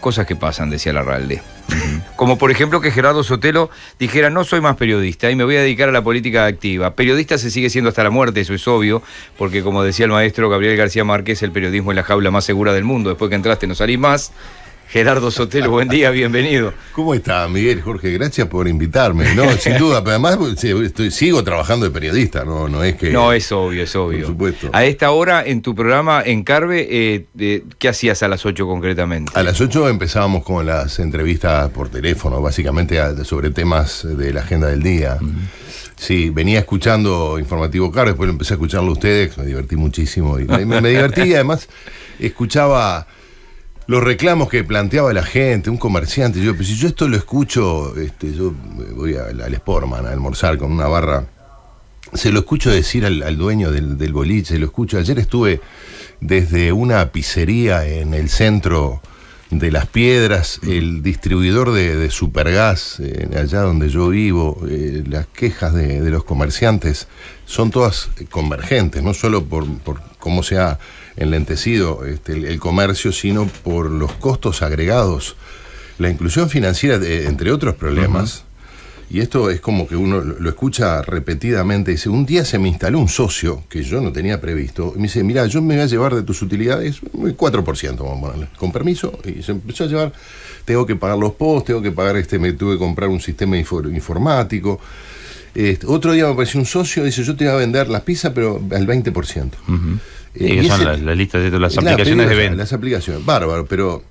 cosas que pasan, decía Larralde. Como por ejemplo que Gerardo Sotelo dijera: no soy más periodista y me voy a dedicar a la política activa. Periodista se sigue siendo hasta la muerte, eso es obvio, porque como decía el maestro Gabriel García Márquez, el periodismo es la jaula más segura del mundo. Después que entraste no salís más. Gerardo Sotelo, buen día, bienvenido. ¿Cómo está, Miguel? Jorge, gracias por invitarme. No, sin duda, pero además sigo trabajando de periodista, no es que... No, es obvio, es obvio. Por supuesto. A esta hora, en tu programa en Carve, ¿qué hacías a las 8 concretamente? A las 8 empezábamos con las entrevistas por teléfono, básicamente sobre temas de la agenda del día. Sí, venía escuchando Informativo Carve, después empecé a escucharlo a ustedes, me divertí muchísimo. Y me divertí y además escuchaba los reclamos que planteaba la gente, un comerciante. Yo, pues si yo esto lo escucho, yo voy al Sportman a almorzar con una barra, se lo escucho decir al dueño del boliche, lo escucho. Ayer estuve desde una pizzería en el centro de Las Piedras, el distribuidor de Supergas, allá donde yo vivo. Las quejas de los comerciantes son todas convergentes, no solo por cómo se ha enlentecido el comercio, sino por los costos agregados, la inclusión financiera, entre otros problemas. Y esto es como que uno lo escucha repetidamente. Dice: un día se me instaló un socio que yo no tenía previsto y me dice: mira, yo me voy a llevar de tus utilidades 4%, vamos a ponerle, con permiso. Y se empezó a llevar, tengo que pagar los posts, tengo que pagar me tuve que comprar un sistema informático. Otro día me apareció un socio y dice: yo te voy a vender las pizzas pero al 20%. Y que son las listas de las aplicaciones de venta. Las aplicaciones, bárbaro, pero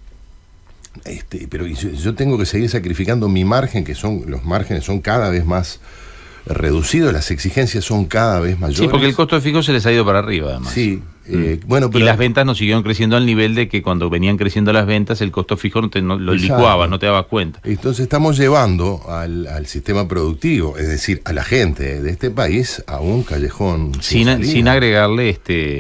yo tengo que seguir sacrificando mi margen, los márgenes son cada vez más reducidos, las exigencias son cada vez mayores. Sí, porque el costo fijo se les ha ido para arriba, además. Sí. Bueno, pero y las ventas no siguieron creciendo al nivel de que cuando venían creciendo las ventas, el costo fijo no lo licuaba, no te dabas cuenta. Entonces estamos llevando al sistema productivo, es decir, a la gente de este país, a un callejón sin agregarle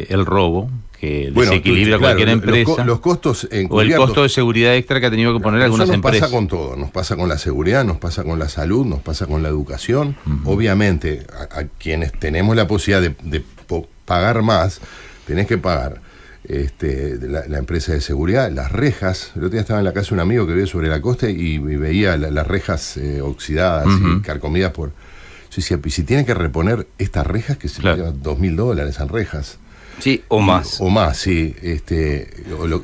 el robo, que desequilibra cualquier empresa. Los costos o el costo de seguridad extra que ha tenido que poner algunas empresas. Nos pasa con todo, nos pasa con la seguridad, nos pasa con la salud, nos pasa con la educación. Obviamente, a quienes tenemos la posibilidad de pagar más, tenés que pagar la empresa de seguridad, las rejas. El otro día estaba en la casa de un amigo que vive sobre la costa y veía las rejas oxidadas y carcomidas por... Yo decía: si tiene que reponer estas rejas, que se llevan $2.000 en rejas. Sí, o más. O más, sí.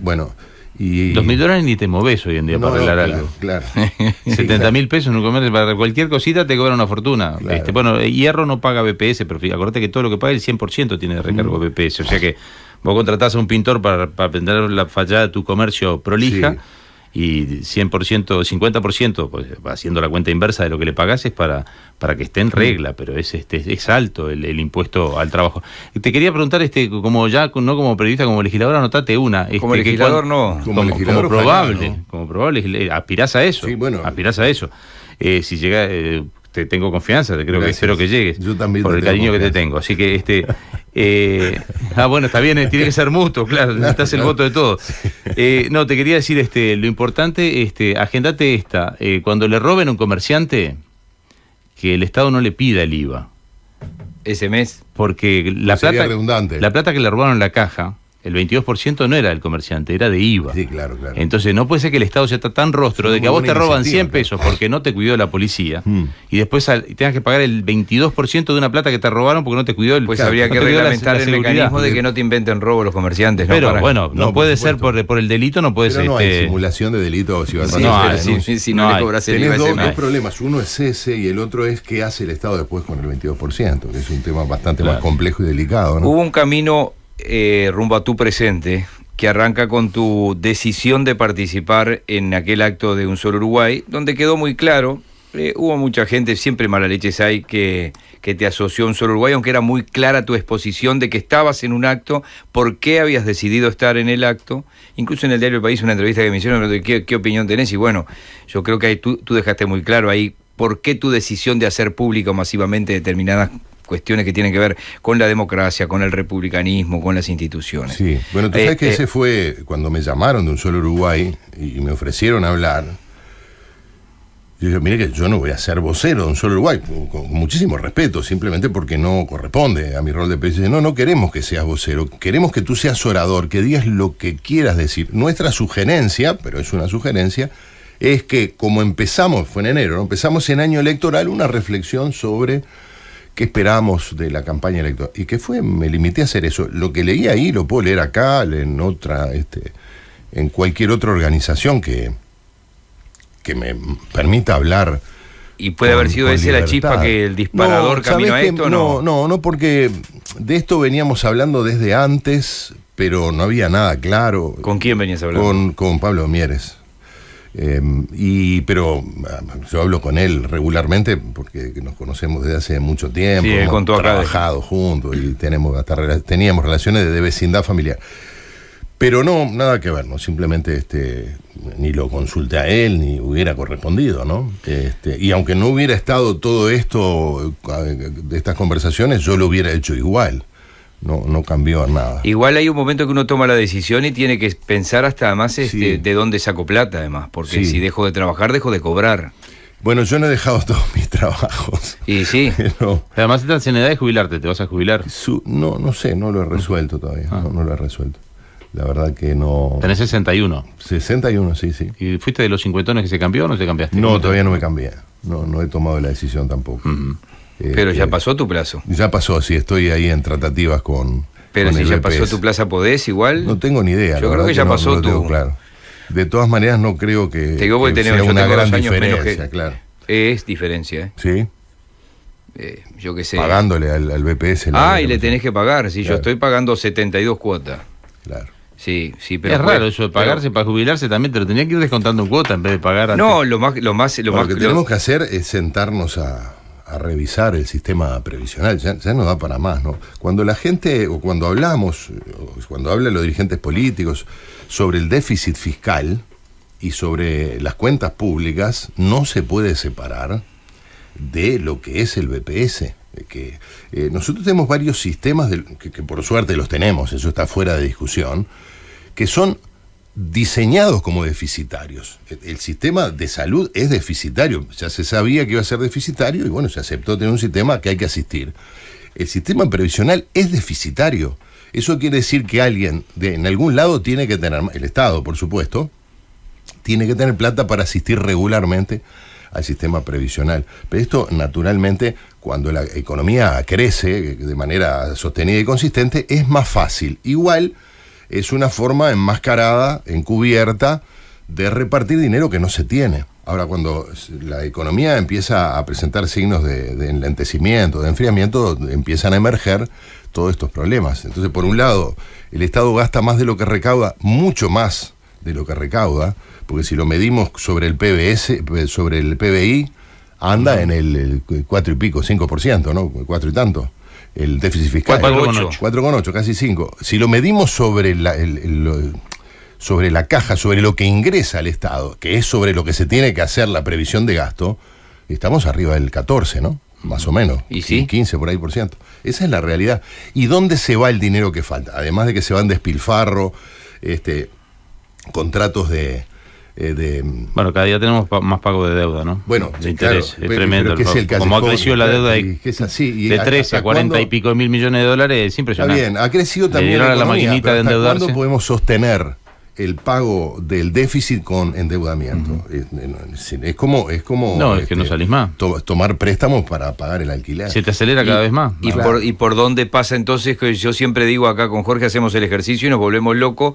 Bueno, y... $2.000 ni te moves hoy en día para arreglar algo. Claro. 70.000 pesos en un comercio, para cualquier cosita te cobra una fortuna. Claro. Bueno, hierro no paga BPS, pero acordate que todo lo que paga el 100% tiene de recargo BPS. O sea que vos contratás a un pintor para pintar la fachada de tu comercio prolija. Sí. Y 100%, 50%, pues haciendo la cuenta inversa de lo que le pagás, es para que esté en regla, pero es alto el impuesto al trabajo. Te quería preguntar, como ya, no como periodista, como legislador, anotate una. Como legislador no. Como probable, aspirás a eso. Sí, bueno. Aspirás a eso. Si llega... te tengo confianza, espero que llegues. Yo también. Por el cariño que te tengo. Así que bueno, está bien, tiene que ser mutuo, claro, necesitas el voto de todos. No, te quería decir lo importante, agendate cuando le roben a un comerciante, que el Estado no le pida el IVA. Ese mes. Porque la plata que le robaron en la caja, el 22% no era del comerciante, era de IVA. Sí, claro. Entonces no puede ser que el Estado sea tan rostro de que a vos te roban 100 pesos porque no te cuidó la policía y después tengas que pagar el 22% de una plata que te robaron porque no te cuidó Pues habría que reglamentar el mecanismo de que no te inventen robo los comerciantes. Pero no puede ser por el delito, no puede ser. No hay simulación de delito. Si no le cobras el IVA. Tenés dos problemas, uno es ese y el otro es qué hace el Estado después con el 22%, que es un tema bastante más complejo y delicado, ¿no? Hubo un camino rumbo a tu presente, que arranca con tu decisión de participar en aquel acto de Un Solo Uruguay, donde quedó muy claro, hubo mucha gente, siempre mala leches hay, que te asoció a Un Solo Uruguay, aunque era muy clara tu exposición de que estabas en un acto, por qué habías decidido estar en el acto. Incluso en el diario El País, una entrevista que me hicieron, ¿qué opinión tenés? Y bueno, yo creo que ahí tú dejaste muy claro ahí por qué tu decisión de hacer público masivamente determinadas cuestiones que tienen que ver con la democracia, con el republicanismo, con las instituciones. Sí, bueno, tú sabes que ese fue cuando me llamaron de Un Solo Uruguay y me ofrecieron hablar. Yo dije, mire que yo no voy a ser vocero de un solo Uruguay, con muchísimo respeto, simplemente porque no corresponde a mi rol de periodista. No queremos que seas vocero, queremos que tú seas orador, que digas lo que quieras decir. Nuestra sugerencia, pero es una sugerencia, es que como empezamos, fue en enero, ¿no? Empezamos en año electoral, una reflexión sobre qué esperamos de la campaña electoral. Y que fue, me limité a hacer eso. Lo que leí ahí lo puedo leer acá, en otra, en cualquier otra organización que me permita hablar. ¿Y puede haber sido esa la chispa que el disparador camino a esto? No, porque de esto veníamos hablando desde antes, pero no había nada claro. ¿Con quién venías hablando? Con Pablo Mieres. Pero yo hablo con él regularmente porque nos conocemos desde hace mucho tiempo. Sí, hemos trabajado juntos y teníamos relaciones de vecindad familiar. Pero no, nada que ver, ¿no? Simplemente ni lo consulté a él, ni hubiera correspondido, ¿no? Y aunque no hubiera estado todo esto de estas conversaciones, yo lo hubiera hecho igual. No cambió nada. Igual hay un momento que uno toma la decisión y tiene que pensar hasta además de dónde saco plata, además, porque si dejo de trabajar, dejo de cobrar. Bueno, yo no he dejado todos mis trabajos. Y sí. Pero además estás en edad de jubilarte, ¿te vas a jubilar? No sé, no lo he resuelto todavía, no lo he resuelto. La verdad que no... Tenés 61. 61, sí. ¿Y fuiste de los cincuentones que se cambió o no te cambiaste? No, todavía no me cambié. No he tomado la decisión tampoco. Uh-huh. Pero ya pasó tu plazo. Ya pasó, sí, estoy ahí en tratativas con... Pero con si el ya BPS. pasó tu plaza, ¿podés igual? No tengo ni idea. Yo creo que ya pasó no tu... Claro. De todas maneras, no creo que, te digo porque sea una gran diferencia, que... claro. Es diferencia, ¿eh? Sí. Yo qué sé. Pagándole al BPS. Y le tenés que pagar. Si yo estoy pagando 72 cuotas. Claro. Sí, pero es raro eso de pagarse para jubilarse también, te lo tenía que ir descontando en cuota en vez de pagar antes. No, lo más Lo que tenemos que hacer es sentarnos a revisar el sistema previsional, ya no da para más, ¿no? Cuando la gente, o cuando hablamos, cuando hablan los dirigentes políticos sobre el déficit fiscal y sobre las cuentas públicas, no se puede separar de lo que es el BPS. Nosotros tenemos varios sistemas que por suerte los tenemos, eso está fuera de discusión, que son diseñados como deficitarios. El sistema de salud es deficitario, ya se sabía que iba a ser deficitario y bueno, se aceptó tener un sistema que hay que asistir. El sistema previsional es deficitario. Eso quiere decir que alguien en algún lado tiene que tener, el Estado por supuesto, tiene que tener plata para asistir regularmente al sistema previsional. Pero esto, naturalmente, cuando la economía crece de manera sostenida y consistente, es más fácil. Igual es una forma enmascarada, encubierta, de repartir dinero que no se tiene. Ahora, cuando la economía empieza a presentar signos de enlentecimiento, de enfriamiento, empiezan a emerger todos estos problemas. Entonces, por un lado, el Estado gasta más de lo que recauda, mucho más de lo que recauda, porque si lo medimos sobre el sobre el PBI, anda en el 4 y pico, 5%, ¿no? 4 y tanto. El déficit fiscal. 4,8, casi 5. Si lo medimos sobre sobre la caja, sobre lo que ingresa al Estado, que es sobre lo que se tiene que hacer la previsión de gasto, estamos arriba del 14, ¿no? Más o menos. ¿Y sí? 15 por ahí %. Esa es la realidad. ¿Y dónde se va el dinero que falta? Además de que se van despilfarro, contratos de... Bueno, cada día tenemos más pago de deuda, ¿no? Bueno, de interés, claro, es tremendo. Como ha crecido la deuda de 13 a 40 y pico mil millones de dólares, es impresionante. Está bien, ha crecido también la maquinita de endeudarse. ¿Cuándo podemos sostener el pago del déficit con endeudamiento? Es como no, es que no salís más. Tomar préstamos para pagar el alquiler. Se te acelera cada vez más. ¿Y por dónde pasa entonces? Que yo siempre digo acá con Jorge, hacemos el ejercicio y nos volvemos locos.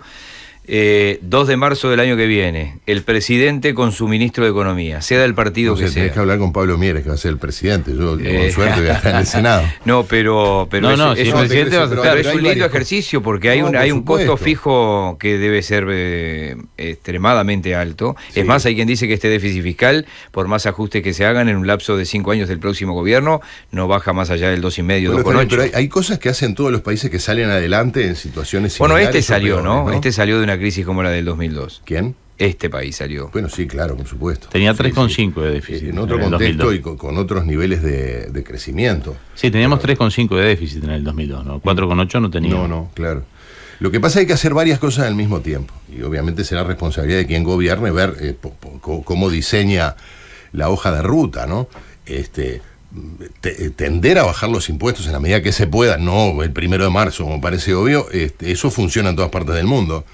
2 de marzo del año que viene, el presidente con su ministro de Economía, sea del partido que sea. Tenés que hablar con Pablo Mieres, que va a ser el presidente. Yo, con suerte, voy a estar en el Senado. No, pero si el presidente va a estar. Es un lindo ejercicio porque hay un costo fijo que debe ser extremadamente alto. Sí. Es más, hay quien dice que este déficit fiscal, por más ajustes que se hagan en un lapso de 5 años del próximo gobierno, no baja más allá del 2,5, 2,8. Pero hay cosas que hacen todos los países que salen adelante en situaciones similares. Bueno, salió, ¿no? Este salió de una crisis como la del 2002. ¿Quién? Este país salió. Bueno, sí, claro, por supuesto. Tenía 3,5 de déficit. En otro contexto y con otros niveles de crecimiento. Sí, teníamos 3,5 de déficit en el 2002, ¿no? 4,8 no teníamos. No, claro. Lo que pasa es que hay que hacer varias cosas al mismo tiempo. Y obviamente será responsabilidad de quien gobierne ver cómo diseña la hoja de ruta, ¿no? Tender a bajar los impuestos en la medida que se pueda, no el 1 de marzo, como parece obvio, eso funciona en todas partes del mundo.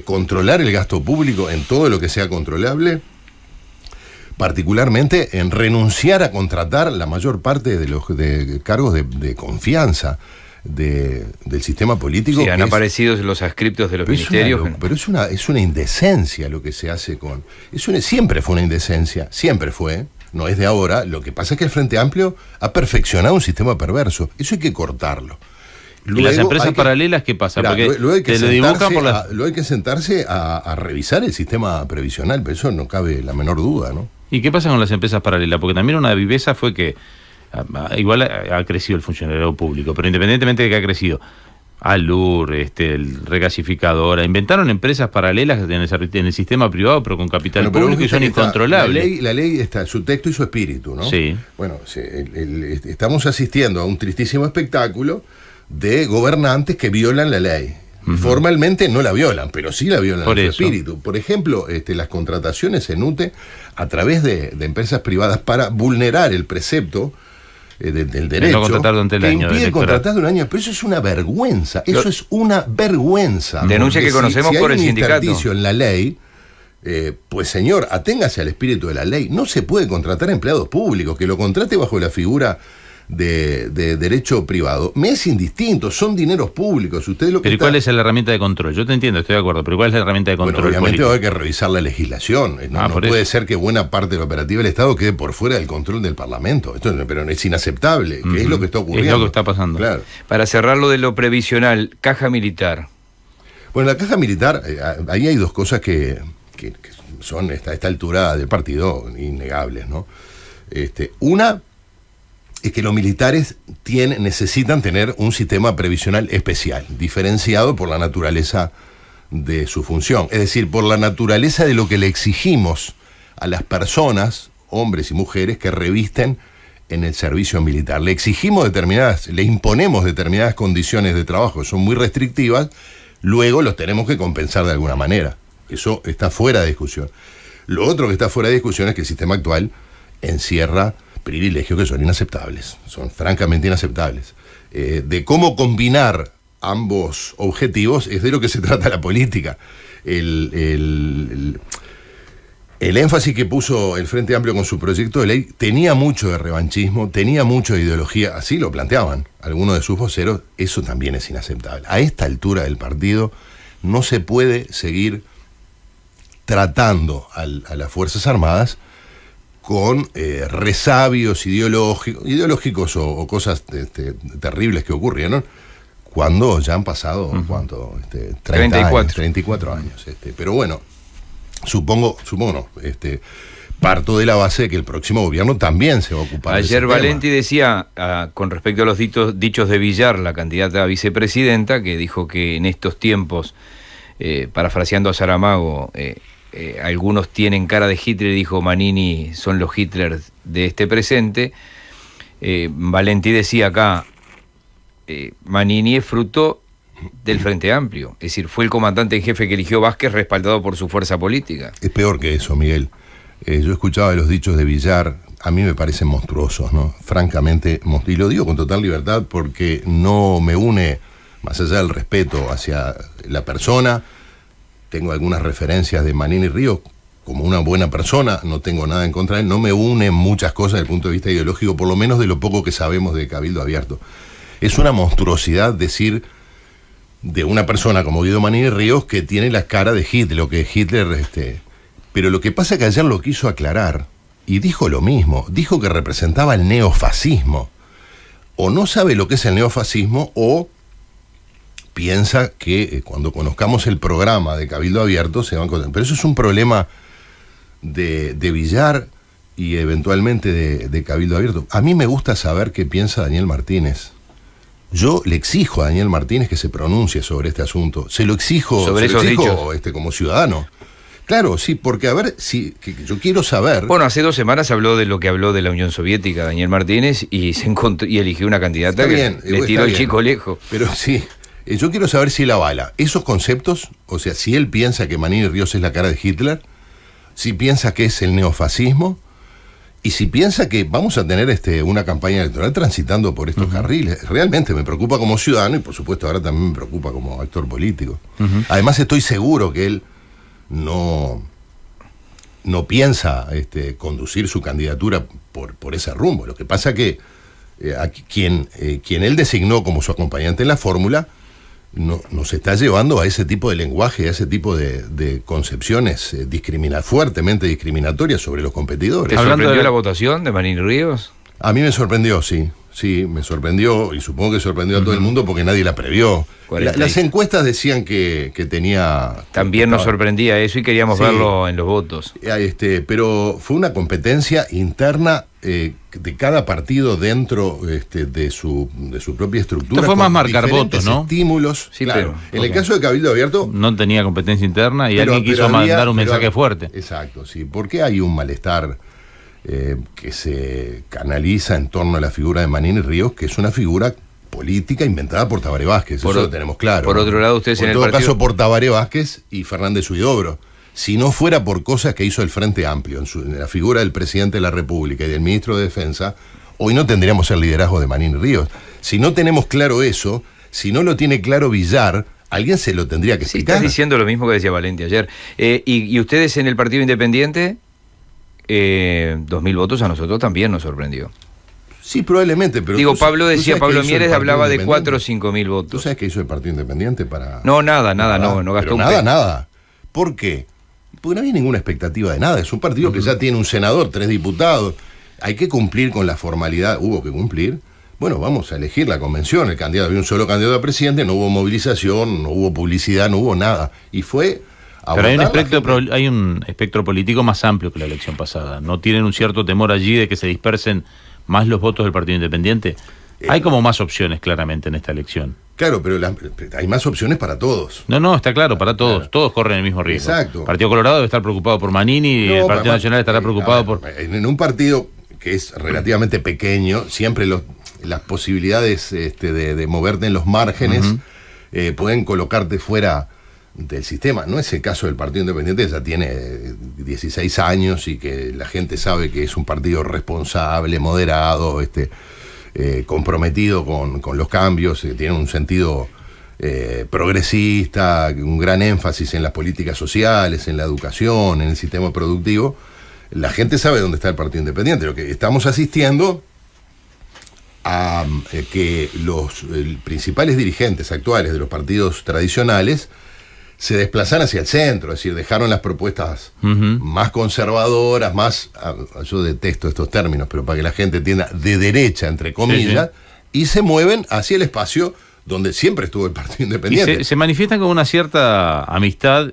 Controlar el gasto público en todo lo que sea controlable, particularmente en renunciar a contratar la mayor parte de los cargos de confianza del sistema político. Sí, han aparecido los adscriptos de los ministerios. Pero es una indecencia lo que se hace con... siempre fue una indecencia, siempre fue, no es de ahora. Lo que pasa es que el Frente Amplio ha perfeccionado un sistema perverso. Eso hay que cortarlo. Luego, ¿y las empresas paralelas qué pasa? Porque luego hay que te lo dibujan por luego hay que sentarse a revisar el sistema previsional, pero eso no cabe la menor duda, ¿no? ¿Y qué pasa con las empresas paralelas? Porque también una viveza fue que igual ha crecido el funcionario público, pero independientemente de que ha crecido, Alur, el regasificadora, inventaron empresas paralelas en el sistema privado, pero con capital público, y son incontrolables. La ley está, su texto y su espíritu, ¿no? Sí. Bueno, estamos asistiendo a un tristísimo espectáculo de gobernantes que violan la ley. Formalmente no la violan, pero sí la violan en su espíritu. Por ejemplo, las contrataciones en UTE a través de empresas privadas para vulnerar el precepto del derecho, que impide contratar de un año, pero eso es una vergüenza, es una vergüenza. Denuncia que conocemos por el sindicato. Si hay un intersticio en la ley, pues señor, aténgase al espíritu de la ley. No se puede contratar empleados públicos, que lo contrate bajo la figura de derecho privado. Me es indistinto, son dineros públicos. Pero ¿cuál es la herramienta de control? Yo te entiendo, estoy de acuerdo, pero ¿cuál es la herramienta de control? Bueno, obviamente hay que revisar la legislación. No puede ser que buena parte de la operativa del Estado quede por fuera del control del Parlamento. Pero es inaceptable, que es lo que está ocurriendo. Es lo que está pasando. Claro. Para cerrar lo de lo previsional, caja militar. Bueno, la caja militar, ahí hay dos cosas que son a esta altura del partido innegables, ¿no? Una es que los militares necesitan tener un sistema previsional especial, diferenciado por la naturaleza de su función. Es decir, por la naturaleza de lo que le exigimos a las personas, hombres y mujeres, que revisten en el servicio militar. Le imponemos determinadas condiciones de trabajo que son muy restrictivas, luego los tenemos que compensar de alguna manera. Eso está fuera de discusión. Lo otro que está fuera de discusión es que el sistema actual encierra privilegios que son inaceptables, son francamente inaceptables. De cómo combinar ambos objetivos es de lo que se trata la política. El énfasis que puso el Frente Amplio con su proyecto de ley tenía mucho de revanchismo, tenía mucho de ideología, así lo planteaban algunos de sus voceros. Eso también es inaceptable. A esta altura del partido no se puede seguir tratando a las Fuerzas Armadas con resabios ideológicos o cosas terribles que ocurrieron cuando ya han pasado 34 años. Pero bueno, supongo no, parto de la base de que el próximo gobierno también se va a ocupar de ese tema. Ayer Valenti decía, con respecto a los dichos de Villar, la candidata a vicepresidenta, que dijo que en estos tiempos, parafraseando a Saramago, algunos tienen cara de Hitler, dijo Manini, son los Hitler de este presente. Valenti decía acá, Manini es fruto del Frente Amplio, es decir, fue el comandante en jefe que eligió Vázquez respaldado por su fuerza política. Es peor que eso, Miguel. Yo escuchaba los dichos de Villar, a mí me parecen monstruosos, ¿no? Francamente, y lo digo con total libertad porque no me une, más allá del respeto hacia la persona. Tengo algunas referencias de Manini Ríos como una buena persona, no tengo nada en contra de él, no me unen muchas cosas desde el punto de vista ideológico, por lo menos de lo poco que sabemos de Cabildo Abierto. Es una monstruosidad decir de una persona como Guido Manini Ríos que tiene la cara de Hitler, lo que Hitler... Pero lo que pasa es que ayer lo quiso aclarar y dijo lo mismo, dijo que representaba el neofascismo. O no sabe lo que es el neofascismo o piensa que cuando conozcamos el programa de Cabildo Abierto se van a encontrar. Pero eso es un problema de Villar y eventualmente de Cabildo Abierto. A mí me gusta saber qué piensa Daniel Martínez. Yo le exijo a Daniel Martínez que se pronuncie sobre este asunto. Se lo exijo, como ciudadano. Claro, sí, porque a ver, si yo quiero saber... Bueno, hace 2 semanas habló de lo que habló de la Unión Soviética Daniel Martínez y se encontró y eligió una candidata que le tiró el chico lejos. Pero sí, yo quiero saber si él avala esos conceptos, o sea, si él piensa que Manini Ríos es la cara de Hitler, si piensa que es el neofascismo, Y si piensa que vamos a tener una campaña electoral transitando por estos carriles, realmente me preocupa como ciudadano y por supuesto ahora también me preocupa como actor político. Además estoy seguro que él no piensa conducir su candidatura por ese rumbo. Lo que pasa que quien él designó como su acompañante en la fórmula nos está llevando a ese tipo de lenguaje, a ese tipo de concepciones fuertemente discriminatorias sobre los competidores. ¿Te sorprendió la votación de Manini Ríos? A mí me sorprendió, sí, me sorprendió y supongo que sorprendió a todo el mundo porque nadie la previó. Las encuestas decían que tenía... También nos sorprendía eso y queríamos verlo en los votos. Pero fue una competencia interna de cada partido dentro de su propia estructura. Esto fue más marcar votos, ¿no? Estímulos. Sí, claro. En el caso de Cabildo Abierto... No tenía competencia interna y alguien quiso mandar un mensaje fuerte. Exacto, sí. Porque hay un malestar que se canaliza en torno a la figura de Manini Ríos, que es una figura política inventada por Tabaré Vázquez, eso lo tenemos claro. Por otro lado, ustedes en el todo partido... caso por Tabaré Vázquez y Fernández Huidobro. Si no fuera por cosas que hizo el Frente Amplio, en la figura del presidente de la República y del ministro de Defensa, hoy no tendríamos el liderazgo de Manini Ríos. Si no tenemos claro eso, si no lo tiene claro Villar, alguien se lo tendría que explicar. Sí, estás diciendo lo mismo que decía Valente ayer. ¿Y ustedes en el Partido Independiente? 2.000 votos a nosotros también nos sorprendió. Sí, probablemente, pero... Digo, Pablo Mieres hablaba de 4 o 5.000 votos. ¿Tú sabes qué hizo el Partido Independiente para...? No, nada, no gastó nada. ¿Por qué? Porque no había ninguna expectativa de nada. Es un partido que ya tiene un senador, 3 diputados. Hay que cumplir con la formalidad. Hubo que cumplir. Bueno, vamos a elegir la convención. El candidato, había un solo candidato a presidente, no hubo movilización, no hubo publicidad, no hubo nada. Y fue... Pero hay un espectro político más amplio que la elección pasada. ¿No tienen un cierto temor allí de que se dispersen más los votos del Partido Independiente? Hay como más opciones claramente en esta elección. Claro, pero hay más opciones para todos. No, está claro, para todos. Claro. Todos corren el mismo riesgo. Exacto. El Partido Colorado debe estar preocupado por Manini y el Partido Nacional estará preocupado por... En un partido que es relativamente pequeño, siempre las posibilidades de moverte en los márgenes pueden colocarte fuera del sistema. No es el caso del Partido Independiente, que ya tiene 16 años y que la gente sabe que es un partido responsable, moderado, comprometido con los cambios, que tiene un sentido progresista, un gran énfasis en las políticas sociales, en la educación, en el sistema productivo. La gente sabe dónde está el Partido Independiente. Lo que estamos asistiendo a que los principales dirigentes actuales de los partidos tradicionales se desplazaron hacia el centro, es decir, dejaron las propuestas más conservadoras, yo detesto estos términos, pero para que la gente entienda, de derecha, entre comillas, y se mueven hacia el espacio donde siempre estuvo el Partido Independiente. Y se manifiestan con una cierta amistad,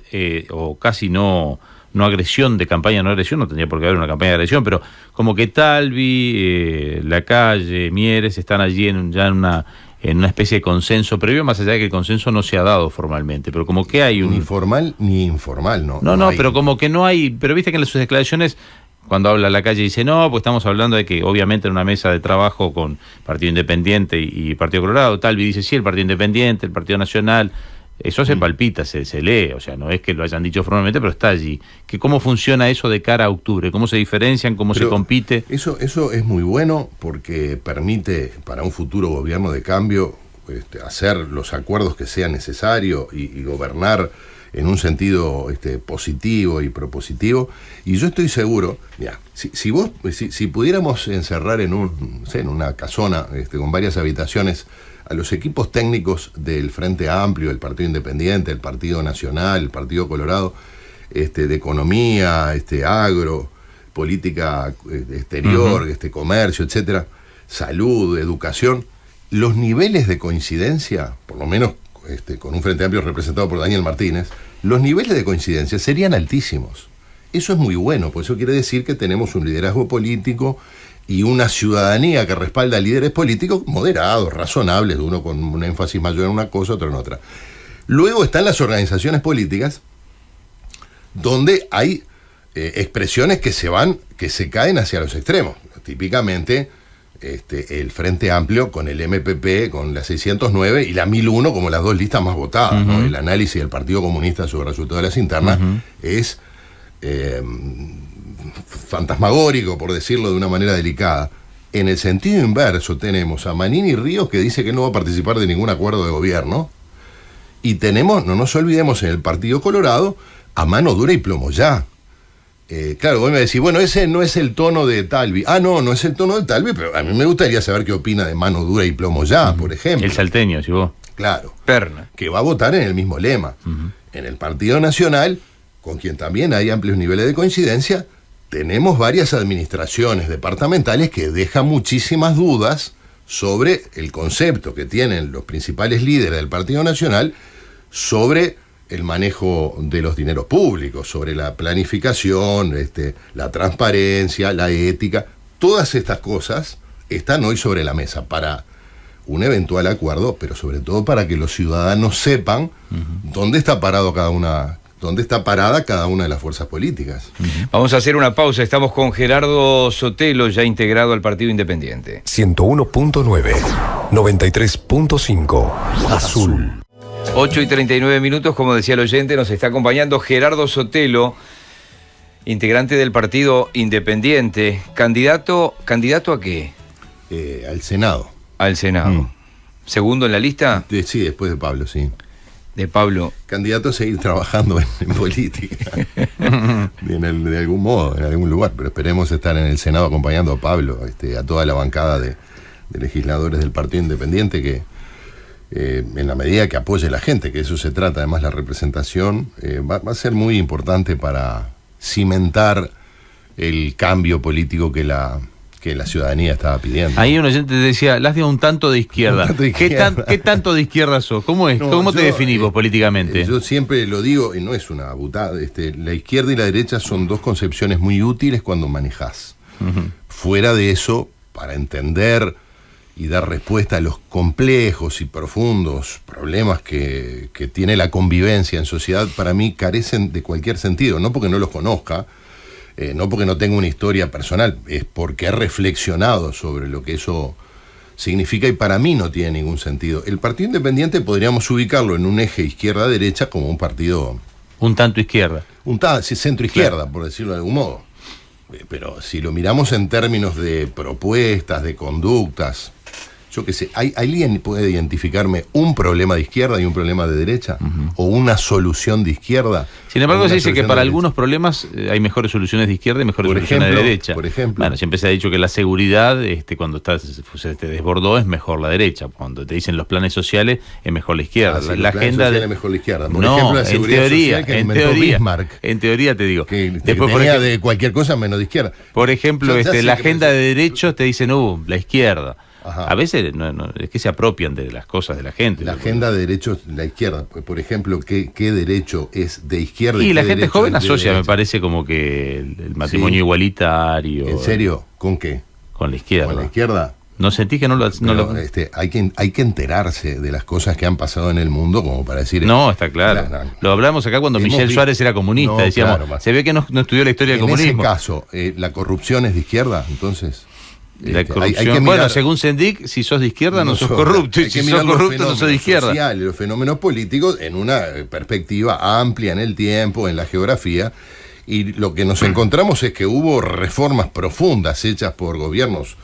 o casi no agresión de campaña, no agresión, no tendría por qué haber una campaña de agresión, pero como que Talvi, Lacalle, Mieres están allí en una especie de consenso previo, más allá de que el consenso no se ha dado formalmente, pero como que hay un... Ni formal ni informal, ¿no? No, pero como que no hay... Pero viste que en sus declaraciones, cuando habla Lacalle, dice, no, pues estamos hablando de que obviamente en una mesa de trabajo con Partido Independiente y Partido Colorado, Talvi dice, sí, el Partido Independiente, el Partido Nacional... Eso se palpita, se lee, o sea, no es que lo hayan dicho formalmente, pero está allí. ¿Cómo funciona eso de cara a octubre? ¿Cómo se diferencian? ¿Cómo se compite? Eso es muy bueno porque permite para un futuro gobierno de cambio hacer los acuerdos que sean necesarios y gobernar en un sentido positivo y propositivo. Y yo estoy seguro, mira, si pudiéramos encerrar en una casona con varias habitaciones a los equipos técnicos del Frente Amplio, del Partido Independiente, del Partido Nacional, el Partido Colorado, de economía, agro, política exterior, comercio, etcétera, salud, educación, los niveles de coincidencia, por lo menos con un Frente Amplio representado por Daniel Martínez, los niveles de coincidencia serían altísimos. Eso es muy bueno, porque eso quiere decir que tenemos un liderazgo político y una ciudadanía que respalda a líderes políticos moderados, razonables, uno con un énfasis mayor en una cosa, otro en otra. Luego están las organizaciones políticas, donde hay expresiones que se caen hacia los extremos. Típicamente, el Frente Amplio con el MPP, con la 609 y la 1001 como las dos listas más votadas, ¿no? El análisis del Partido Comunista sobre el resultado de las internas es fantasmagórico, por decirlo de una manera delicada. En el sentido inverso tenemos a Manini Ríos, que dice que no va a participar de ningún acuerdo de gobierno, y tenemos, no nos olvidemos, en el Partido Colorado, a mano dura y plomo ya. Claro, vos me decís, bueno, ese no es el tono de Talvi. No es el tono de Talvi, pero a mí me gustaría saber qué opina de mano dura y plomo ya, por ejemplo. El salteño, si vos. Claro. Perna. Que va a votar en el mismo lema. En el Partido Nacional, con quien también hay amplios niveles de coincidencia, tenemos varias administraciones departamentales que dejan muchísimas dudas sobre el concepto que tienen los principales líderes del Partido Nacional sobre el manejo de los dineros públicos, sobre la planificación, la transparencia, la ética. Todas estas cosas están hoy sobre la mesa para un eventual acuerdo, pero sobre todo para que los ciudadanos sepan dónde está parada cada una de las fuerzas políticas. Vamos a hacer una pausa. Estamos con Gerardo Sotelo, ya integrado al Partido Independiente. 101.9, 93.5, Azul. 8:39, como decía el oyente, nos está acompañando Gerardo Sotelo, integrante del Partido Independiente. ¿Candidato a qué? Al Senado. Al Senado. ¿Segundo en la lista? Sí, después de Pablo, sí. De Pablo. Candidato a seguir trabajando en política. de algún modo, en algún lugar. Pero esperemos estar en el Senado acompañando a Pablo, a toda la bancada de legisladores del Partido Independiente que, en la medida que apoye la gente, que eso se trata, además la representación, va a ser muy importante para cimentar el cambio político que la ciudadanía estaba pidiendo. Ahí un oyente te decía, lástima un tanto de izquierda. ¿Qué tanto de izquierda sos? ¿Cómo es? ¿Cómo te definís vos políticamente? Yo siempre lo digo, y no es una butada, la izquierda y la derecha son dos concepciones muy útiles cuando manejás. Fuera de eso, para entender y dar respuesta a los complejos y profundos problemas que tiene la convivencia en sociedad, para mí carecen de cualquier sentido, no porque no los conozca, no porque no tenga una historia personal, es porque he reflexionado sobre lo que eso significa y para mí no tiene ningún sentido. El Partido Independiente podríamos ubicarlo en un eje izquierda-derecha como un partido... Un tanto izquierda. Centro-izquierda, claro, por decirlo de algún modo. Pero si lo miramos en términos de propuestas, de conductas, yo qué sé, ¿alguien puede identificarme un problema de izquierda y un problema de derecha? ¿O una solución de izquierda? Sin embargo, se dice que para algunos problemas hay mejores soluciones de izquierda y mejores soluciones de derecha. Por ejemplo. Bueno, siempre se ha dicho que la seguridad, cuando se te desbordó, es mejor la derecha. Cuando te dicen los planes sociales, es mejor la izquierda. Sí, la agenda es mejor la izquierda. Por no, ejemplo, la seguridad social que inventó Bismarck. En teoría te digo. Que tenía de cualquier cosa menos de izquierda. Por ejemplo, la agenda de derechos te dicen, la izquierda. Ajá. A veces es que se apropian de las cosas de la gente. La agenda de derechos, la izquierda, por ejemplo, ¿qué derecho es de izquierda? Y la gente joven asocia, me parece, como que el matrimonio igualitario. ¿En serio? ¿Con qué? Con la izquierda. ¿Con la izquierda? ¿No sentís que no lo...? Hay que enterarse de las cosas que han pasado en el mundo como para decir... No, está claro. Lo hablamos acá cuando Michel Suárez era comunista. Decíamos, claro, se ve que no estudió la historia del comunismo. En ese caso, ¿la corrupción es de izquierda, entonces? La corrupción, bueno, según Sendic, si sos de izquierda no sos corrupto, y si sos corrupto no sos de izquierda. Sociales, los fenómenos políticos en una perspectiva amplia en el tiempo, en la geografía, y lo que nos encontramos es que hubo reformas profundas hechas por gobiernos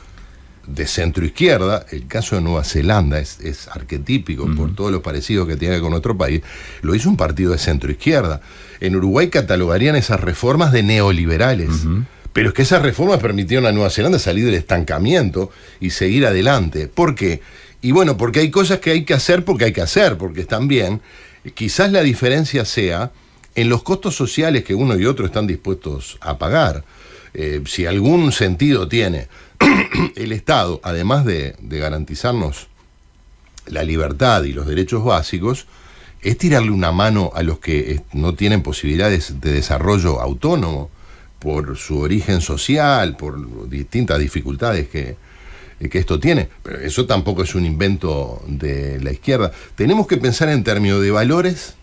de centro-izquierda. El caso de Nueva Zelanda es arquetípico por todos los parecidos que tiene con otro país. Lo hizo un partido de centro-izquierda. En Uruguay catalogarían esas reformas de neoliberales. Pero es que esas reformas permitieron a Nueva Zelanda salir del estancamiento y seguir adelante. ¿Por qué? Y bueno, porque hay cosas que hay que hacer porque están bien. Quizás la diferencia sea en los costos sociales que uno y otro están dispuestos a pagar. Si algún sentido tiene el Estado, además de garantizarnos la libertad y los derechos básicos, es tirarle una mano a los que no tienen posibilidades de desarrollo autónomo, por su origen social, por distintas dificultades que esto tiene. Pero eso tampoco es un invento de la izquierda. Tenemos que pensar en términos de valores,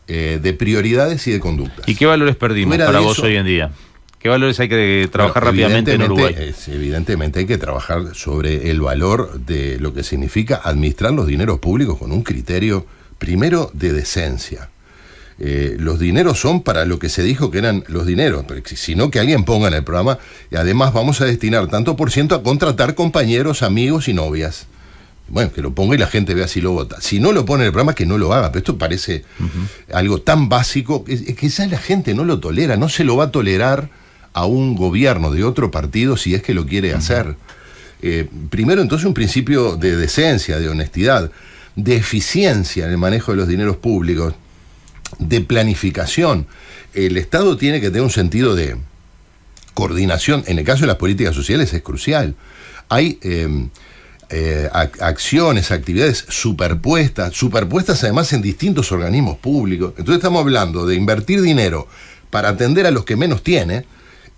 de prioridades y de conductas. ¿Y qué valores perdimos para vos hoy en día? ¿Qué valores hay que trabajar rápidamente en Uruguay? Evidentemente hay que trabajar sobre el valor de lo que significa administrar los dineros públicos con un criterio, primero, de decencia. Los dineros son para lo que se dijo que eran los dineros, sino que alguien ponga en el programa, y además vamos a destinar tanto por ciento a contratar compañeros, amigos y novias. Bueno, que lo ponga y la gente vea si lo vota. Si no lo pone en el programa, que no lo haga. Pero esto parece algo tan básico que ya la gente no lo tolera, no se lo va a tolerar a un gobierno de otro partido si es que lo quiere hacer. Primero, entonces, un principio de decencia, de honestidad, de eficiencia en el manejo de los dineros públicos, de planificación. El Estado tiene que tener un sentido de coordinación. En el caso de las políticas sociales es crucial. Hay acciones, actividades superpuestas además en distintos organismos públicos. Entonces estamos hablando de invertir dinero para atender a los que menos tienen,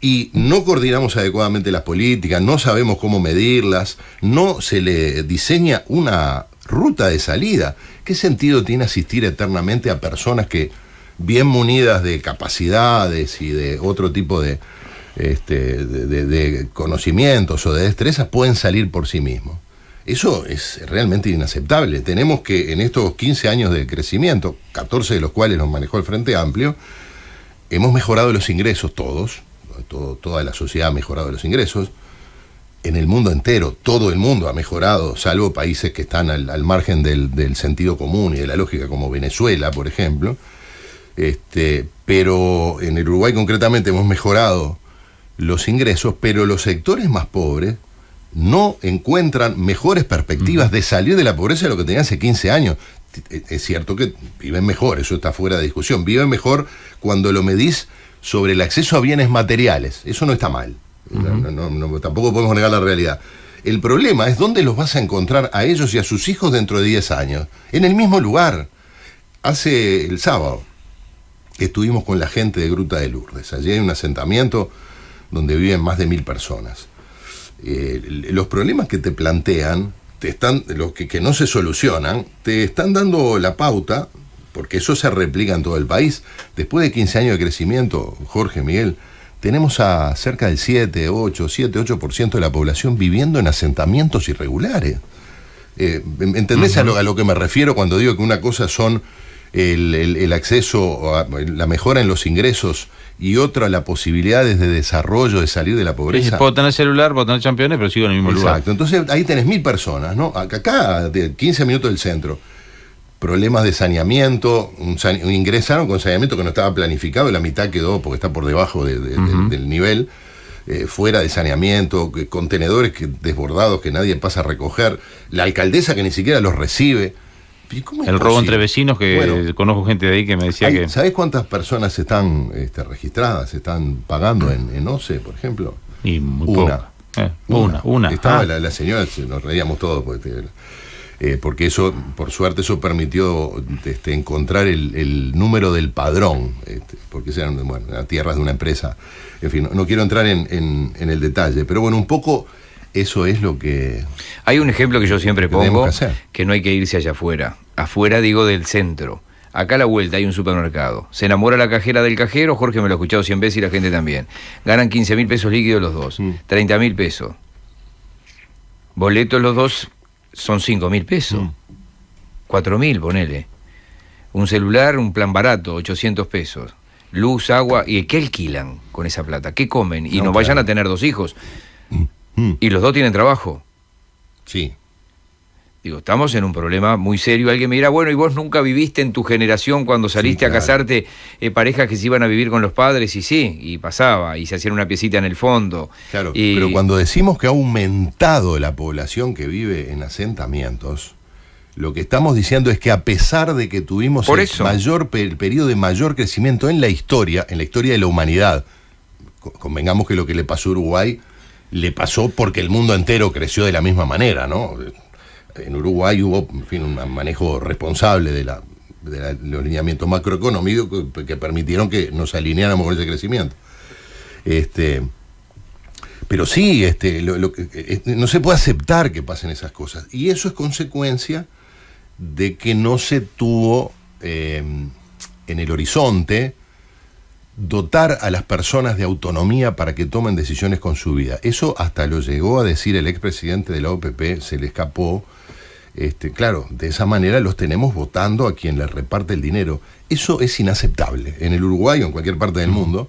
y no coordinamos adecuadamente las políticas, no sabemos cómo medirlas, no se le diseña una ruta de salida. ¿Qué sentido tiene asistir eternamente a personas que, bien munidas de capacidades y de otro tipo de conocimientos o de destrezas, pueden salir por sí mismos? Eso es realmente inaceptable. Tenemos que, en estos 15 años de crecimiento, 14 de los cuales nos manejó el Frente Amplio, hemos mejorado los ingresos toda la sociedad ha mejorado los ingresos. En el mundo entero, todo el mundo ha mejorado, salvo países que están al margen del sentido común y de la lógica, como Venezuela, por ejemplo. Pero en el Uruguay concretamente hemos mejorado los ingresos, pero los sectores más pobres no encuentran mejores perspectivas de salir de la pobreza de lo que tenían hace 15 años. Es cierto que viven mejor, eso está fuera de discusión. Viven mejor cuando lo medís sobre el acceso a bienes materiales. Eso no está mal. Tampoco podemos negar la realidad. El problema es dónde los vas a encontrar a ellos y a sus hijos dentro de 10 años. En el mismo lugar. Hace el sábado estuvimos con la gente de Gruta de Lourdes. Allí hay un asentamiento donde viven más de 1000 personas. Los problemas que te plantean, los que no se solucionan, te están dando la pauta, porque eso se replica en todo el país. Después de 15 años de crecimiento, Jorge, Miguel, tenemos a cerca del 7-8% de la población viviendo en asentamientos irregulares. ¿Entendés a lo que me refiero cuando digo que una cosa son el acceso a la mejora en los ingresos y otra las posibilidades de desarrollo, de salir de la pobreza? Puedo tener celular, puedo tener campeones, pero sigo en el mismo lugar. Exacto, entonces ahí tenés 1000 personas, ¿no? Acá, de 15 minutos del centro, problemas de saneamiento, ingresaron con saneamiento que no estaba planificado, la mitad quedó porque está por debajo del nivel, fuera de saneamiento, contenedores desbordados que nadie pasa a recoger, la alcaldesa que ni siquiera los recibe. El robo entre vecinos, que conozco gente de ahí que me decía que... ¿Sabés cuántas personas están registradas, están pagando en OCE, por ejemplo? Y muy una. Estaba la señora, nos reíamos todos, porque eso, por suerte, eso permitió encontrar el número del padrón, porque eran tierras de una empresa. En fin, no quiero entrar en el detalle, pero bueno, un poco eso es lo que... Hay un ejemplo que yo siempre pongo, que no hay que irse allá afuera. Afuera, digo, del centro. Acá a la vuelta hay un supermercado. Se enamora la cajera del cajero, Jorge me lo ha escuchado 100 veces y la gente también. Ganan 15.000 pesos líquidos los dos, 30.000 pesos. Boletos los dos son 5.000 pesos. 4.000, ponele. Un celular, un plan barato, 800 pesos. Luz, agua, ¿y qué alquilan con esa plata? ¿Qué comen? Y no vayan a tener 2 hijos. Y los dos tienen trabajo. Sí. Digo, estamos en un problema muy serio. Alguien me dirá, bueno, ¿y vos nunca viviste en tu generación cuando saliste a casarte parejas que se iban a vivir con los padres? Y sí, y pasaba, y se hacían una piecita en el fondo. Claro, pero cuando decimos que ha aumentado la población que vive en asentamientos, lo que estamos diciendo es que a pesar de que tuvimos el periodo de mayor crecimiento en la historia de la humanidad, convengamos que lo que le pasó a Uruguay le pasó porque el mundo entero creció de la misma manera, ¿no? En Uruguay hubo, en fin, un manejo responsable de los lineamientos macroeconómicos que permitieron que nos alineáramos con ese crecimiento. Pero sí, no se puede aceptar que pasen esas cosas. Y eso es consecuencia de que no se tuvo en el horizonte dotar a las personas de autonomía para que tomen decisiones con su vida. Eso hasta lo llegó a decir el expresidente de la OPP, se le escapó, Claro, de esa manera los tenemos votando a quien les reparte el dinero. Eso es inaceptable en el Uruguay o en cualquier parte del mundo,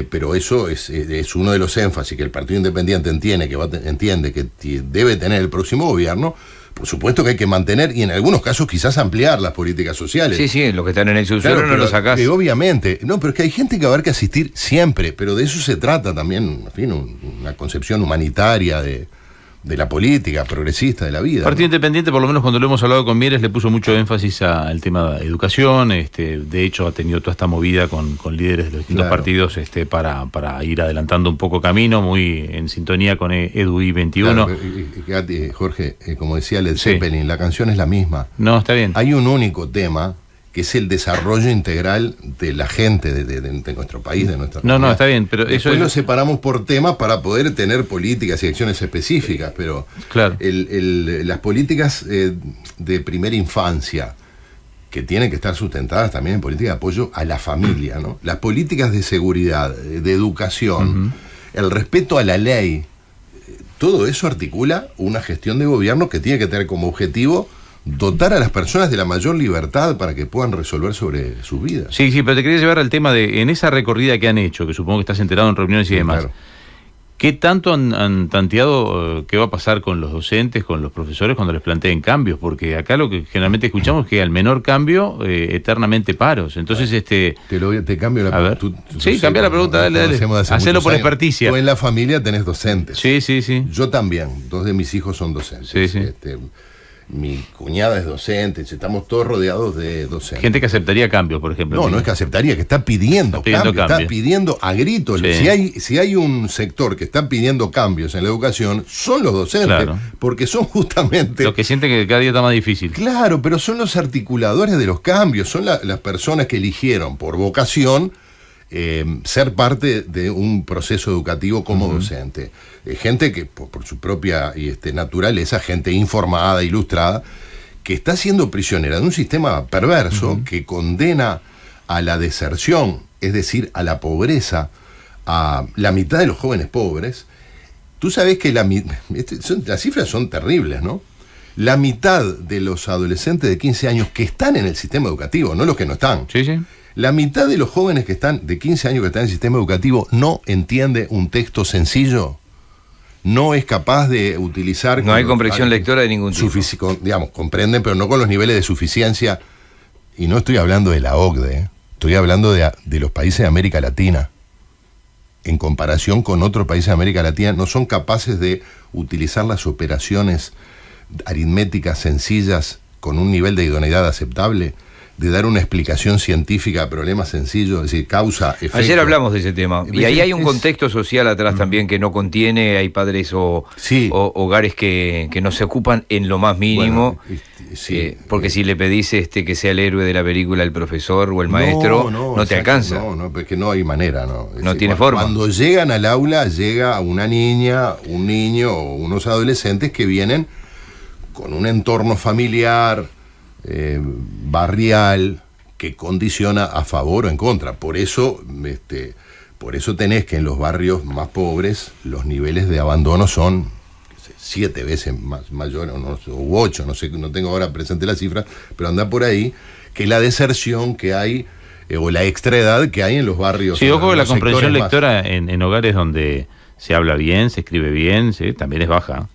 pero eso es uno de los énfasis que el Partido Independiente entiende que debe tener el próximo gobierno. Por supuesto que hay que mantener y en algunos casos quizás ampliar las políticas sociales. Sí, los que están en el subsuelo no los sacás. Obviamente, no, pero es que hay gente que va a haber que asistir siempre, pero de eso se trata también, en fin, una concepción humanitaria de la política progresista, de la vida. Partido Independiente, por lo menos cuando lo hemos hablado con Mieres, le puso mucho énfasis al tema de educación. De hecho, ha tenido toda esta movida con líderes de los distintos partidos para ir adelantando un poco camino, muy en sintonía con EDUI 21. Claro, Jorge, como decía Led Zeppelin, la canción es la misma. No, está bien. Hay un único tema, que es el desarrollo integral de la gente de nuestro país, de nuestra comunidad. No, está bien, pero después lo separamos por temas para poder tener políticas y acciones específicas, pero claro. Las políticas de primera infancia, que tienen que estar sustentadas también en política de apoyo a la familia, ¿no? Las políticas de seguridad, de educación, el respeto a la ley, todo eso articula una gestión de gobierno que tiene que tener como objetivo dotar a las personas de la mayor libertad para que puedan resolver sobre sus vidas. Sí, pero te quería llevar al tema de, en esa recorrida que han hecho, que supongo que estás enterado en reuniones y demás, claro. ¿Qué tanto han tanteado qué va a pasar con los docentes, con los profesores cuando les planteen cambios? Porque acá lo que generalmente escuchamos es que al menor cambio, eternamente paros. Entonces, Te cambio la pregunta. Sí, cambia la pregunta, dale. Hacelo por experticia. Tú en la familia tenés docentes. Sí. Yo también, 2 de mis hijos son docentes. Sí. Mi cuñada es docente, estamos todos rodeados de docentes. Gente que aceptaría cambios, por ejemplo. No es que aceptaría, que está pidiendo cambio. Está pidiendo a gritos. Sí. Si hay un sector que está pidiendo cambios en la educación, son los docentes, claro. Porque son justamente los que sienten que cada día está más difícil. Claro, pero son los articuladores de los cambios, son las personas que eligieron por vocación ser parte de un proceso educativo como docente. Gente que por su propia naturaleza, gente informada, ilustrada, que está siendo prisionera de un sistema perverso que condena a la deserción, es decir, a la pobreza, a la mitad de los jóvenes pobres. Tú sabes que las cifras son terribles, ¿no? La mitad de los adolescentes de 15 años que están en el sistema educativo, no los que no están. Sí. La mitad de los jóvenes que están de 15 años que están en el sistema educativo no entiende un texto sencillo, no es capaz de utilizar... No hay comprensión lectora de ningún tipo. Comprenden, pero no con los niveles de suficiencia. Y no estoy hablando de la OCDE, estoy hablando de los países de América Latina. En comparación con otros países de América Latina, no son capaces de utilizar las operaciones aritméticas sencillas con un nivel de idoneidad aceptable, de dar una explicación científica a problemas sencillos, es decir, causa, efecto. Ayer hablamos de ese tema, y ahí hay un contexto social atrás también que no contiene, hay padres o hogares que no se ocupan en lo más mínimo, porque si le pedís que sea el héroe de la película el profesor o el maestro, no te alcanza. No, porque no hay manera, no tiene forma. Cuando llegan al aula, llega una niña, un niño o unos adolescentes que vienen con un entorno familiar, barrial, que condiciona a favor o en contra. Por eso tenés que en los barrios más pobres los niveles de abandono son 7 veces mayores, u 8, no sé, no tengo ahora presente la cifra, pero anda por ahí, que la deserción que hay, o la extraedad que hay en los barrios. Sí, ojo que la comprensión lectora en hogares donde se habla bien, se escribe bien, también es baja.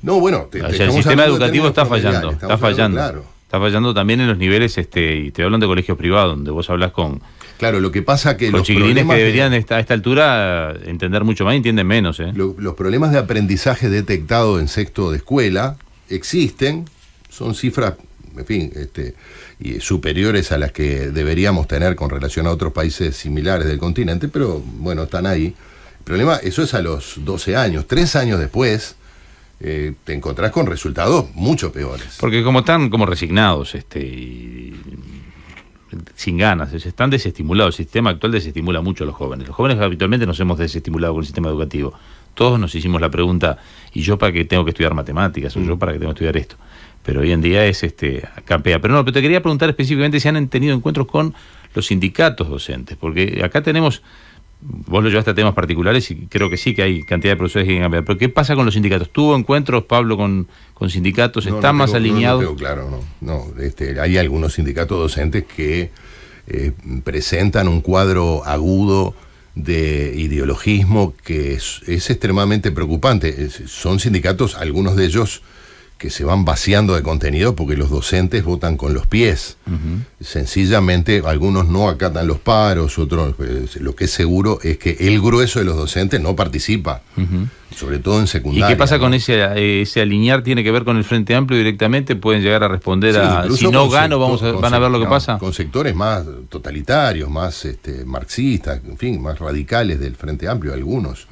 No, bueno, el sistema educativo está fallando. Claro. Está fallando también en los niveles, y te hablan de colegios privados, donde vos hablas con... Claro, lo que pasa que los chiquilines que deberían a esta altura entender mucho más, entienden menos. Los problemas de aprendizaje detectados en sexto de escuela existen, son cifras, en fin, y superiores a las que deberíamos tener con relación a otros países similares del continente, pero bueno, están ahí. El problema, eso es a los 12 años. 3 años después... te encontrás con resultados mucho peores. Porque como están como resignados, y sin ganas, están desestimulados. El sistema actual desestimula mucho a los jóvenes. Los jóvenes habitualmente nos hemos desestimulado con el sistema educativo. Todos nos hicimos la pregunta, ¿y yo para qué tengo que estudiar matemáticas? ¿O yo para qué tengo que estudiar esto? Pero hoy en día es campea. Pero te quería preguntar específicamente si han tenido encuentros con los sindicatos docentes, porque acá tenemos vos lo llevaste a temas particulares y creo que sí, que hay cantidad de profesores que quieren cambiar. Pero ¿qué pasa con los sindicatos? ¿Tuvo encuentros, Pablo, con sindicatos? ¿Está más alineado? No, claro, hay algunos sindicatos docentes que presentan un cuadro agudo de ideologismo que es extremadamente preocupante. Son sindicatos, algunos de ellos, que se van vaciando de contenido porque los docentes votan con los pies. Sencillamente, algunos no acatan los paros, otros, lo que es seguro es que el grueso de los docentes no participa, sobre todo en secundaria. ¿Y qué pasa con ese alinear? ¿Tiene que ver con el Frente Amplio directamente? ¿Pueden llegar a responder si no gano, van a ver lo que pasa? Con sectores más totalitarios, más marxistas, en fin, más radicales del Frente Amplio, algunos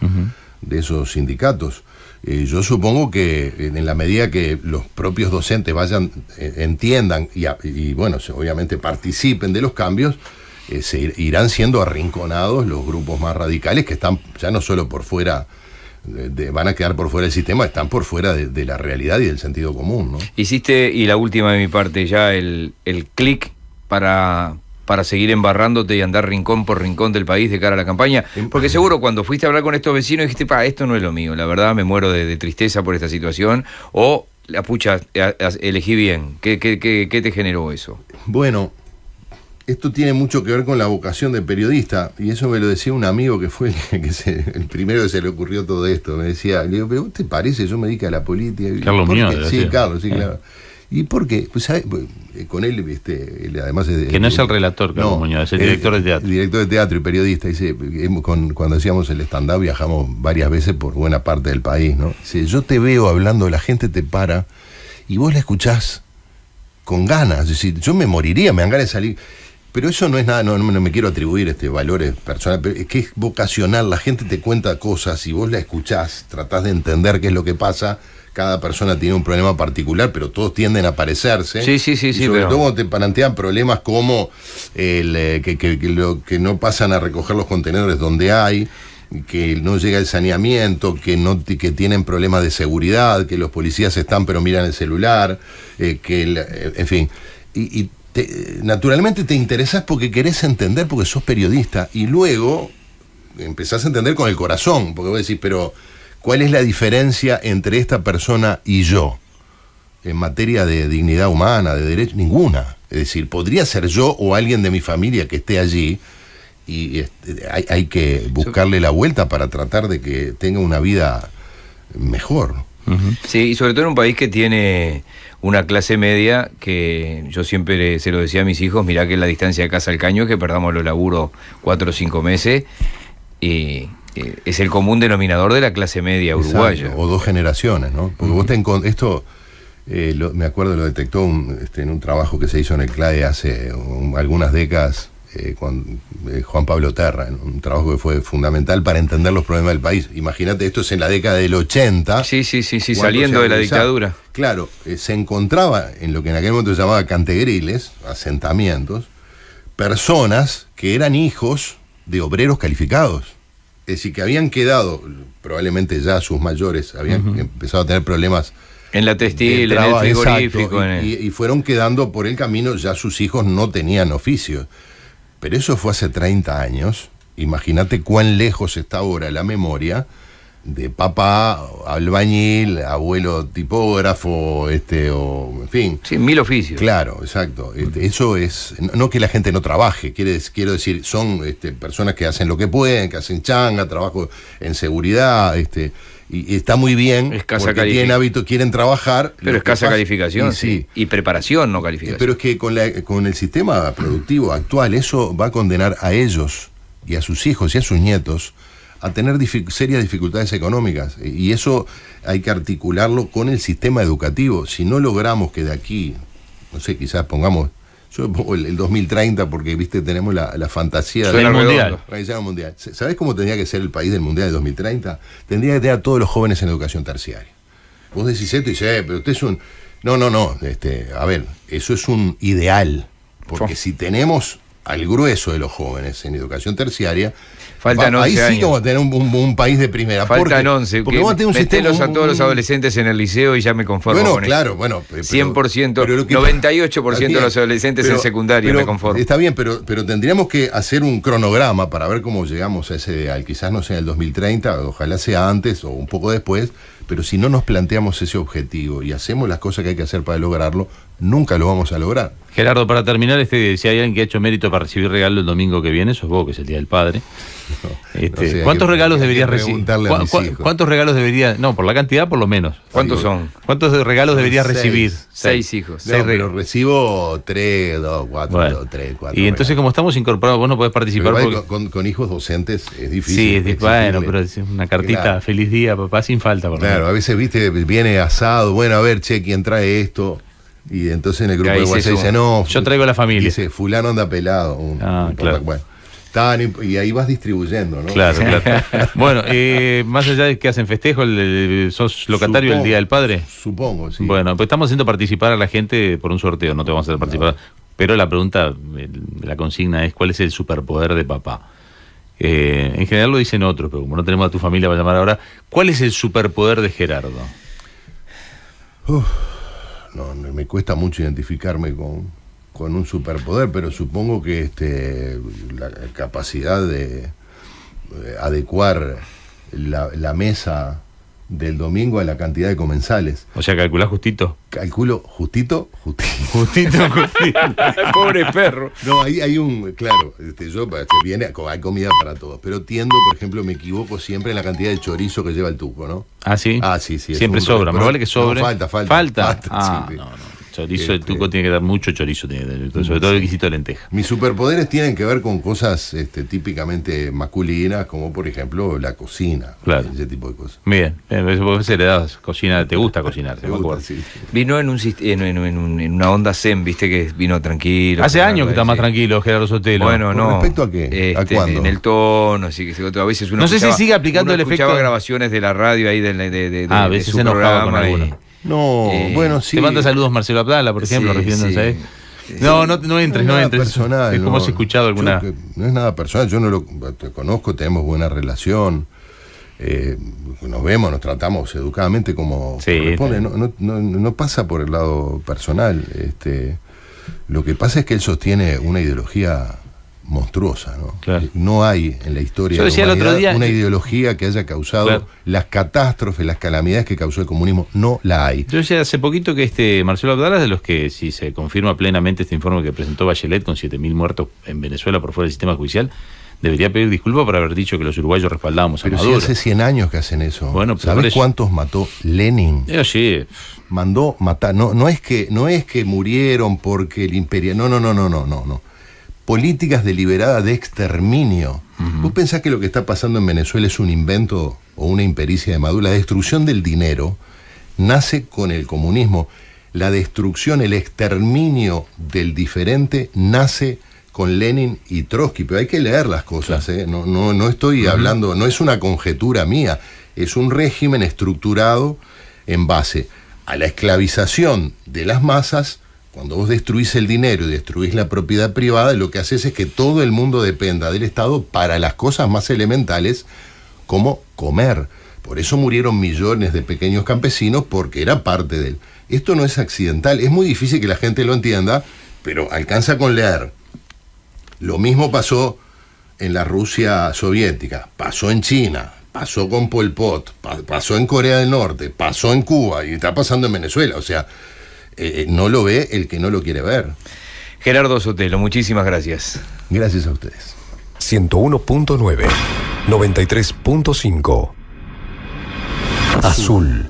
de esos sindicatos. Yo supongo que en la medida que los propios docentes entiendan y bueno, obviamente participen de los cambios, se irán siendo arrinconados los grupos más radicales que están ya no solo por fuera, van a quedar por fuera del sistema, están por fuera de la realidad y del sentido común, ¿no? Hiciste, y la última de mi parte, ya el clic para seguir embarrándote y andar rincón por rincón del país de cara a la campaña, porque seguro cuando fuiste a hablar con estos vecinos dijiste, esto no es lo mío, la verdad me muero de tristeza por esta situación, o la pucha, elegí bien. ¿Qué te generó eso? Bueno, esto tiene mucho que ver con la vocación de periodista, y eso me lo decía un amigo que fue el primero que se le ocurrió todo esto. Me decía, le digo, ¿pero te parece? Yo me dedico a la política. Carlos Muñoz. Sí, Carlos, sí, claro. ¿Y por qué? Pues, ¿sabes? Con él, él además es... Que no es el relator, Carlos Muñoz, es el director de teatro. Director de teatro y periodista. Dice, cuando hacíamos el stand-up viajamos varias veces por buena parte del país, ¿no? Dice, yo te veo hablando, la gente te para y vos la escuchás con ganas. Es decir, yo me moriría, me dan ganas de salir. Pero eso no es nada, no me quiero atribuir valores personales, pero es que es vocacional, la gente te cuenta cosas y vos la escuchás, tratás de entender qué es lo que pasa. Cada persona tiene un problema particular, pero todos tienden a parecerse. Sí. Sobre todo cuando te plantean problemas como que no pasan a recoger los contenedores donde hay, que no llega el saneamiento, que tienen problemas de seguridad, que los policías están pero miran el celular, en fin. Naturalmente te interesás porque querés entender, porque sos periodista, y luego empezás a entender con el corazón, porque vos decís, pero ¿cuál es la diferencia entre esta persona y yo? En materia de dignidad humana, de derecho, ninguna. Es decir, podría ser yo o alguien de mi familia que esté allí, y hay que buscarle la vuelta para tratar de que tenga una vida mejor. Sí, y sobre todo en un país que tiene una clase media que yo siempre se lo decía a mis hijos, mirá que es la distancia de casa al caño es que perdamos los laburos 4 o 5 meses y es el común denominador de la clase media uruguaya. Exacto, o 2 generaciones, ¿no? Porque vos esto, me acuerdo, lo detectó en un trabajo que se hizo en el CLAE hace algunas décadas, con Juan Pablo Terra, ¿no? Un trabajo que fue fundamental para entender los problemas del país. Imagínate, esto es en la década del 80. Sí, saliendo de la dictadura. Claro, se encontraba en lo que en aquel momento se llamaba cantegriles, asentamientos, personas que eran hijos de obreros calificados. Es decir, que habían quedado, probablemente ya sus mayores, habían empezado a tener problemas en la textil, en el frigorífico. Exacto, y fueron quedando por el camino, ya sus hijos no tenían oficio. Pero eso fue hace 30 años. Imagínate cuán lejos está ahora la memoria de papá, albañil, abuelo tipógrafo, o en fin. Sí, 1000 oficios. Claro, exacto. Eso es, no que la gente no trabaje, quiero decir, son personas que hacen lo que pueden, que hacen changa, trabajo en seguridad, y está muy bien, escasa porque tienen hábito, quieren trabajar. Pero escasa calificación, sí. Y preparación, no calificación. Pero es que con el sistema productivo actual, eso va a condenar a ellos y a sus hijos y a sus nietos a tener serias dificultades económicas, y eso hay que articularlo con el sistema educativo. Si no logramos que de aquí, no sé, quizás yo pongo el 2030 porque, viste, tenemos la fantasía del mundial. ¿Sabés cómo tendría que ser el país del mundial de 2030? Tendría que tener a todos los jóvenes en educación terciaria. Vos decís esto y dices, pero usted es un... No, a ver, eso es un ideal, porque si tenemos al grueso de los jóvenes en educación terciaria, Faltan 11 ahí sí años. que vamos a tener un país de primera. Faltan 11. Porque vamos a tener un metelos sistema, a todos los adolescentes en el liceo y ya me conformo bueno, con claro, eso. bueno. 100%, pero lo que- 98% de los adolescentes en secundaria, me conformo. Está bien, pero tendríamos que hacer un cronograma para ver cómo llegamos a ese ideal. Quizás no sea el 2030, ojalá sea antes o un poco después, pero si no nos planteamos ese objetivo y hacemos las cosas que hay que hacer para lograrlo, nunca lo vamos a lograr. Gerardo, para terminar, si hay alguien que ha hecho mérito para recibir regalo el domingo que viene, sos vos, que es el Día del Padre. No sé, ¿Cuántos regalos hay que deberías recibir? preguntarle a mis hijos. ¿Cuántos regalos deberías? No, por la cantidad, por lo menos. ¿Cuántos son? ¿Cuántos regalos deberías 6. recibir? 6 hijos. No, pero recibo 3, 2, 4, Bueno. 3, 4. Y entonces, como estamos incorporados, vos no podés participar porque... con hijos docentes es difícil. Sí, bueno, exigirle. pero es una cartita, Claro. feliz día, papá, sin falta. Por lo Claro, menos. a veces, viste, viene asado, bueno, a ver, che, ¿quién trae esto? Y entonces en el grupo Ahí de se WhatsApp suma. dice, no. Yo traigo la familia. Dice, fulano anda pelado. Ah, claro. Bueno, y ahí vas distribuyendo, ¿no? Claro, claro. Bueno, más allá de que hacen festejo, ¿sos locatario el Día del Padre? Supongo, sí. Bueno, pues estamos haciendo participar a la gente por un sorteo, no te vamos a hacer participar. Pero la pregunta, la consigna es, ¿cuál es el superpoder de papá? En general lo dicen otros, pero como no tenemos a tu familia para llamar ahora, ¿cuál es el superpoder de Gerardo? No, me cuesta mucho identificarme con un superpoder, pero supongo que la capacidad de adecuar la mesa del domingo a la cantidad de comensales. O sea, ¿calculás justito? Calculo justito. Justito. Pobre perro. No, hay un, claro, hay comida para todos, pero tiendo, por ejemplo, me equivoco siempre en la cantidad de chorizo que lleva el tuco, ¿no? ¿Ah, sí? Ah, sí, es Siempre un sobra, pero- más vale que sobre. No, falta. Ah, sí. no. Chorizo, el tuco tiene que dar mucho chorizo, sobre todo el guisito de lenteja. Mis superpoderes tienen que ver con cosas típicamente masculinas, como por ejemplo la cocina, Claro. ese tipo de cosas. Bien, vos heredás cocina, te gusta cocinar, Me me gusta, acuerdo. sí. Vino en una onda zen, viste que vino tranquilo. Hace años que está más Sí. tranquilo Gerardo Sotelo. Bueno, ¿Con no. respecto a qué? ¿A cuándo? En el tono, así que a veces uno No sé si escuchaba- sigue aplicando uno el escuchaba efecto- grabaciones de la radio ahí de A veces su se enojaba con programa y- alguno. No, bueno, sí. Te manda saludos Marcelo Abdala, por ejemplo, Sí, refiriéndose sí. a él. No entres, no nada entres. personal, Es como no. has escuchado alguna... No es nada personal, yo te conozco, tenemos buena relación, nos vemos, nos tratamos educadamente como Sí, corresponde, está no pasa por el lado personal. Lo que pasa es que él sostiene una ideología monstruosa, ¿no? Claro. No hay en la historia Yo de decía la el otro humanidad día- una ideología que haya causado Claro. las catástrofes, las calamidades que causó el comunismo, no la hay. Yo decía hace poquito que Marcelo Abdala es de los que, si se confirma plenamente este informe que presentó Bachelet con 7.000 muertos en Venezuela por fuera del sistema judicial, debería pedir disculpas por haber dicho que los uruguayos respaldábamos a Pero si Maduro. hace 100 años que hacen eso. Bueno, pero por ¿Sabés eso- cuántos mató Lenin? Sí, Mandó matar, no es que murieron porque el imperio, no. Políticas deliberadas de exterminio. ¿Vos pensás que lo que está pasando en Venezuela es un invento o una impericia de Maduro? La destrucción del dinero nace con el comunismo. La destrucción, el exterminio del diferente nace con Lenin y Trotsky, pero hay que leer las cosas, ¿eh? No estoy hablando, no es una conjetura mía, es un régimen estructurado en base a la esclavización de las masas. Cuando vos destruís el dinero y destruís la propiedad privada, lo que haces es que todo el mundo dependa del Estado para las cosas más elementales como comer. Por eso murieron millones de pequeños campesinos, porque era parte de él. Esto no es accidental, es muy difícil que la gente lo entienda, pero alcanza con leer. Lo mismo pasó en la Rusia soviética, pasó en China, pasó con Pol Pot, pasó en Corea del Norte, pasó en Cuba y está pasando en Venezuela. O sea, no lo ve el que no lo quiere ver. Gerardo Sotelo, muchísimas gracias. Gracias a ustedes. 101.9, 93.5. Azul.